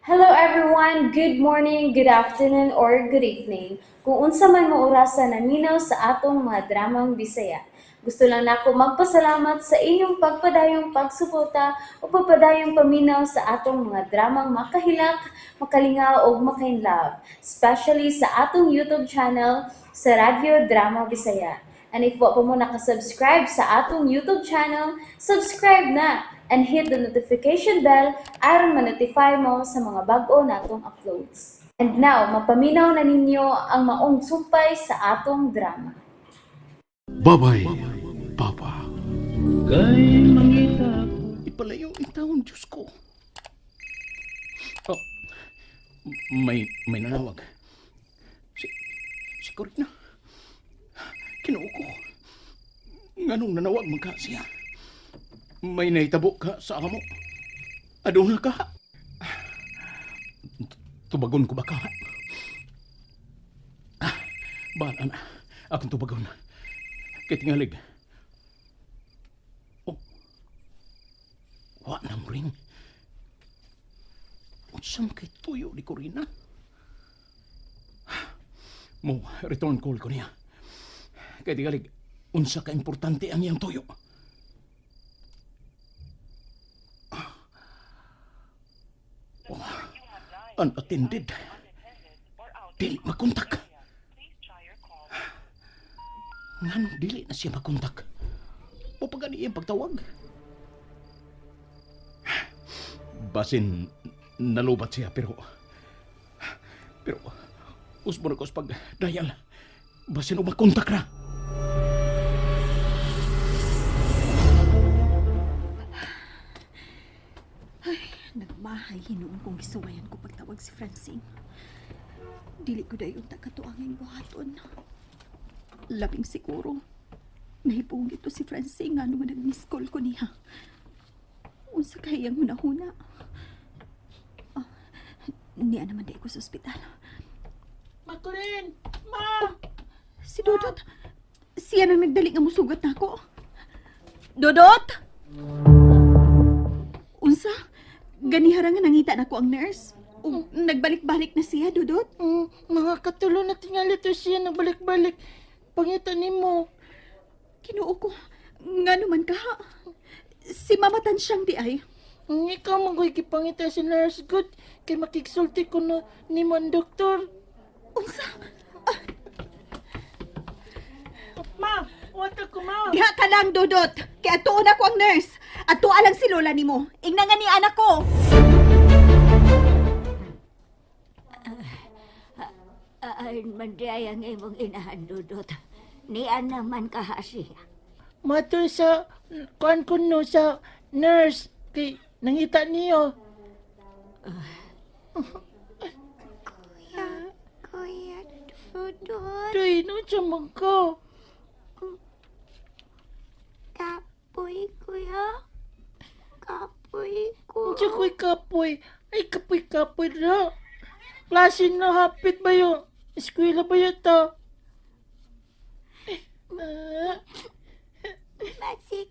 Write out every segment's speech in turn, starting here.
Hello everyone, good morning, good afternoon, or good evening. Kung unsa man mo orasan naminaw sa atong mga dramang Bisaya. Gusto lang nako magpasalamat sa inyong pagpadayong pagsuporta o pagpadayong paminaw sa atong mga dramang makahilak, makalingaw o makainlove, especially sa atong YouTube channel sa Radyo Drama Bisaya. And if wa pa mo nakasubscribe sa atong YouTube channel, subscribe na and hit the notification bell aron ma-notify mo sa mga bag-o natong uploads. And now, mapaminaw na ninyo ang maong sumpay sa atong drama. Babay, Papa. Kay mangita ko. Ipalayo ang taon, Diyos ko. Oh, may nanawag. Si Corina. Kinuo ko. Nganong nanawag man ka siya? May naitabo ka sa amo. Aduna ka. Tubagon ko ba ka? Bahala na. Akong tubagon. Kaya tingalig. Oh. Wa na mo rin. Unsang kay tuyo ni Corina? Mo, return call ko niya. Kaya tingalig, unsa ka importante ang iyang tuyo. Oh, unattended. Dili makontak. Nganong dili na siya makontak? O pagani iyang pagtawag? Basin nalubat siya pero usbo na ko sa pag-dial. Basin o makontak na. Nagmahay hinuon kong gisuwayan ko pagtawag si Francine. Dili ko dayon takatuangin buhaton. Labing siguro, nahipong ito si Francine nga nung nag-miss call ko niya. Unsa kayang hunahuna? Niya naman di ko sa ospital. Makulin! Ma! Si Dodot, siya nang nagdali nga musugat na ako. Dodot! Unsa? Ganihara nga nangita na ko ang nurse. Nagbalik-balik na siya, Dodot. Mga katulo na tingali to siya na balik-balik. Pangita ni mo. Kinuo ko. Nga naman ka. Si Mama Tansyang di ay. Ikaw magoy kipangita si nurse good. Kay makiksulti ko na ni mo ang doktor. Unsa? Ma! Wata ko, ma! Diha ka lang, Dodot. Kaya tuon ako ang nurse. At tuwa lang si Lola ni mo. Ingna nga ni anak ko. Man di ay ang imong inahan, Dudot. Niyan naman kahasi. Mato sa kuan ko no sa nurse. Kay nangita niyo. Kuya Dudot. Day, no siya ko. Kapoy, kuya. Kapoy ko. Siya ko'y kapoy. Ay, kapoy-kapoy na. Klase na hapit ba yun? Eskwela ba yun to? Basik,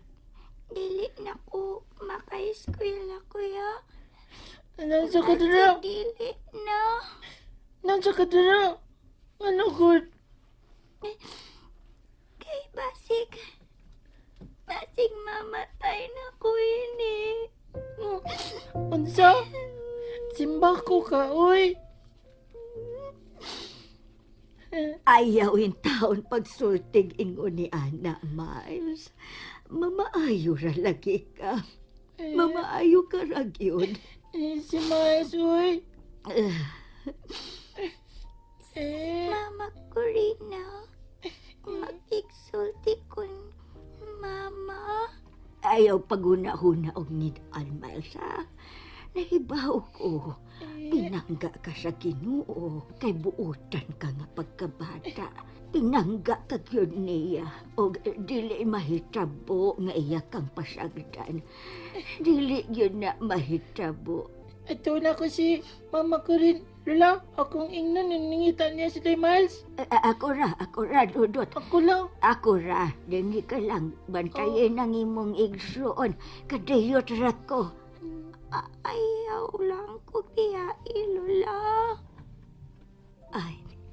dili na ko maka-eskwela, kuya. Nansa ka na? Dili na. Nansa ka na? Ano good? Kay Basik. Basik mamatay na ko ini. Unsa? Simba ko ka, uy. Ayaw in taon pagsultig ingon ni Ana, Miles. Mamaayo ra lagi ka. Mamaayo ka ra gyud. Si Miles, uy. Mama Corina, magigsulti kun mama. Ayaw paguna-huna og nid-an, Miles, ha? Nahibaw ko. Pinangga ka sa Ginoo. Kay buutan ka nga pagkabata. Pinangga ka yun niya. O dili mahitabo nga iya kang pasagdan. Dili yun na mahitabo. Ito na ko si Mama ko rin. Lola, akong ingnan nangingita niya si Day Miles. Ako ra, Dudot. Ako lang. Ako ra, dingi ka lang. Bantayin ang imong igsuon. Kadayot ra ko. Ayaw lang ko biyain.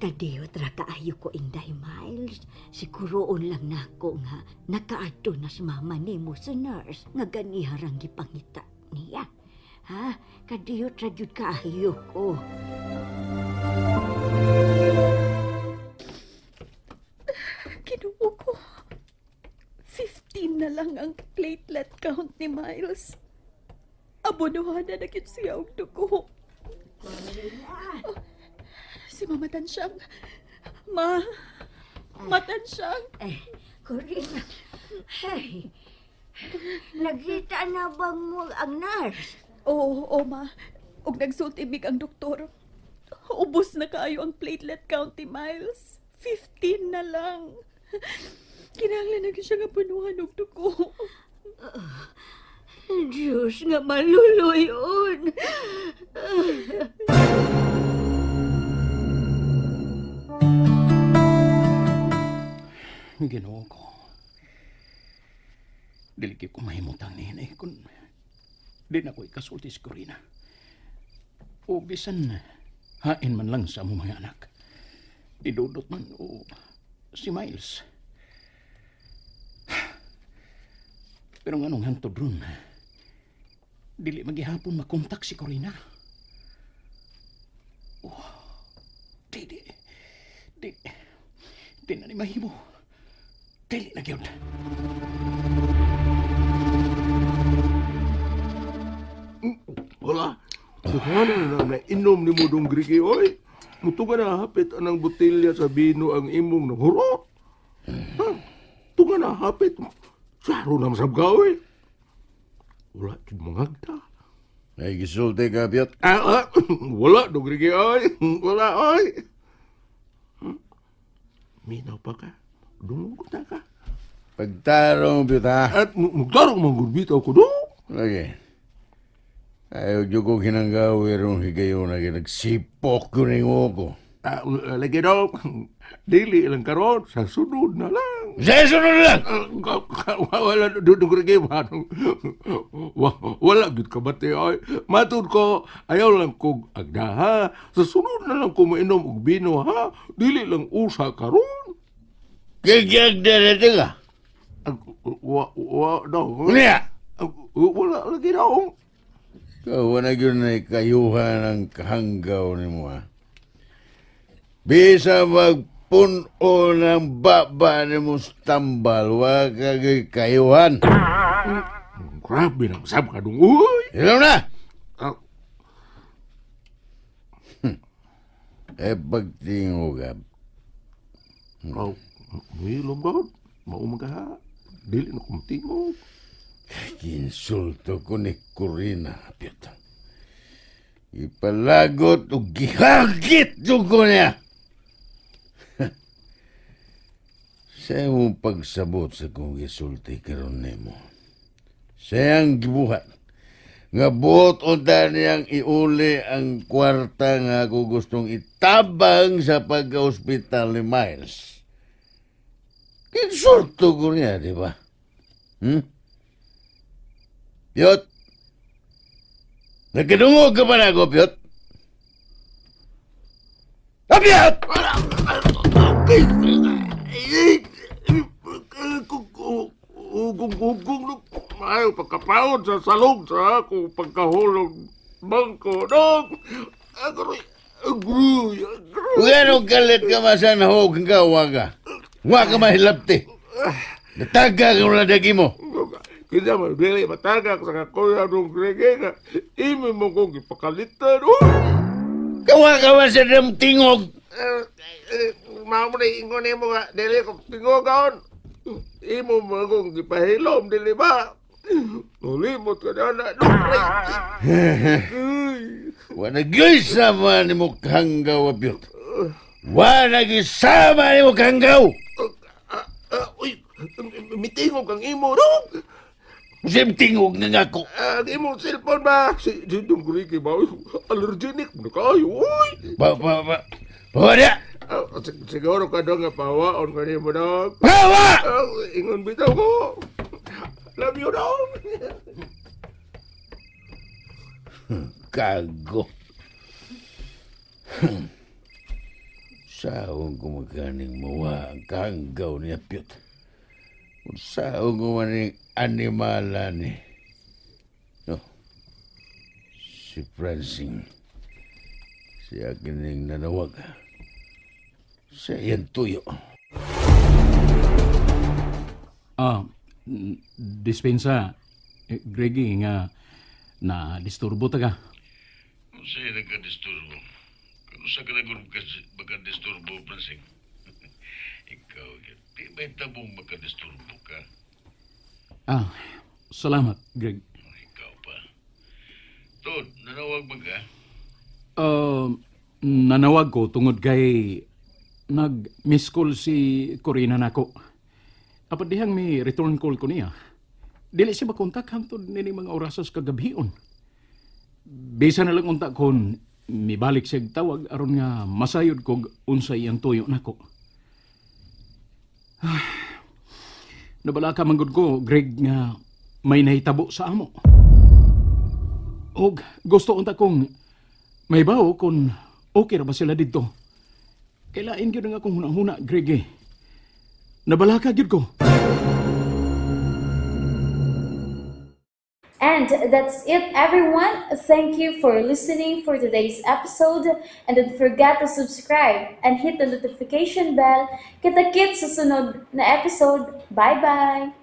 Kadiyot ra kaayo ko Inday Miles. Siguroon lang nako nga nakaadto na si mama nimo sa nurse nga ganiharang gipangita niya. Ha? Kadiyot ra jud kaayo ko. Kinuo ko. 15 na lang ang platelet count ni Miles. Abonohan na gyud siya og dugo. Si Mama Tansyang. Matansyang. Corina. Hey. Nagkita na bang mo ang nurse? Oo, Ma. Og nagsultibig ang doktor. Ubos na kaayo ang platelet count ni Miles. 15 na lang. Kinahanglan na gyud siya nga punuhan og dugo. Diyos nga maluluyon. Ginoo ko. Dili ko mahimutang ni kung di na ko ikasulti si Corina. O bisan hain man lang sa among mga anak. Didudot man o si Miles. Pero nganong hangtod ron, dili magihapon makontak si Corina. Oh, di na ni mahimo. Dili na gyud. Wala. Sukana na inom ni mo dong grigi, oy. Mutuga na hapit anang botelya sa bino ang imong nahurot. Ha? Tuga na hapit. Saro na masabga, oy. Wala jud mangagda. Ay, gisulti ka, Piot. Wala dong grigi, oy. Wala, oy. Minaw pa ka. Dungog na ka. Pagtarong, Piot, ha? At mugdarong manggulbitaw ko do. Lagi. Ayaw dyo ko kinanggaw erong higayon na nagsipok ko rin ko. Lagi daw. Dili lang karon sa sunod na lang. Sa sunod lang! Wala dudong grigi ba? Wala gud ka bati ay. Matud ko ayaw lang kog agda ha. Sa sunod na lang ko mainom og bino ha. Dili lang usa karon. Kagagda na ito ka. Daw. Uliya! Wala lagi daw. Kawa na yun na kayuhan ang kahanggaw ni mo, ha? Bisa magpuno ng baba ni mo tambal, wag kagay kayuhan. Grabe nang sab ka dong. Uy! Ilaw na! Ah, Pagtingo ka. Milom daw. Maumang ka ha. Dili na kumtingog. Kinsulto ko ni Corina, Piot. Ipalagot o gihagit ko niya. Sa imong pagsabot sa kong gisulti karon nimo. Sa ang gibuhat. Nga buot unta niyang iuli ang kwarta nga ako gustong itabang sa pagka-hospital ni Miles. Kinsulto ko niya, di ba? Piot! Nagkadungog ka ba na ako, Piot? Piot! Ugong ayaw pagkapaon sa salong sa ako pagkahulog bangko dong agroy Gano'ng galit ka masan hog ang kawaga? Huwag ka mahilapti. Nataga ka mula dagi mo. Kita mo dili matagak sa kakuya dong grege nga imi mo kong ipakalitan Kawaga man sa tingog. Mao mo na ingon mo nga dili ko tingogon imo mo kong ipahilom dili ba ulimot ka na dugay Wala gisama ni mo kanggaw, Piot. Wala gisama ni mo kanggaw. uy mitingog kang imo dong Sim tingog na nga ko. ang imong cellphone ba si dong grege ba allergenic mo na kayo uy Wala! siguro ka dong nga pawaon ka nimo dong Bawa! ingon bitaw ko. Love you, dong. Kago. Unsaon ko maganing mawa ang kahanggaw niya piyot. Unsaon ko maning animala ni. No, si Francine. Siya kining nanawag. Siya yan tuyo. Dispensa, Greggy, nga na disturbo ta ka. Kung sa'yo nagka-disturbo, kung sa ka magka-disturbo, Francine, ikaw, di ba tabong magka-disturbo ka? Salamat, Greg. Ikaw pa. Tod, nanawag ba ka? Nanawag ko tungod kay nag-miss call si Corina nako. Apat dihang may return call ko niya. Dili siya makontak hangtod nini mga orasas kagabion. Bisa na lang unta kon mibalik siya tawag aron nga masayod ko unsa iyang tuyo nako. Nabala ka manggod ko, Greg, nga may nahitabo sa amo. Og gusto unta kong may bawo kung okay ra ba sila dito. Kailain gyud nga akong huna-huna, Greg. Nabala ka gyud ko. And that's it, everyone. Thank you for listening for today's episode. And don't forget to subscribe and hit the notification bell. Kita-kits sa sunod na episode. Bye-bye!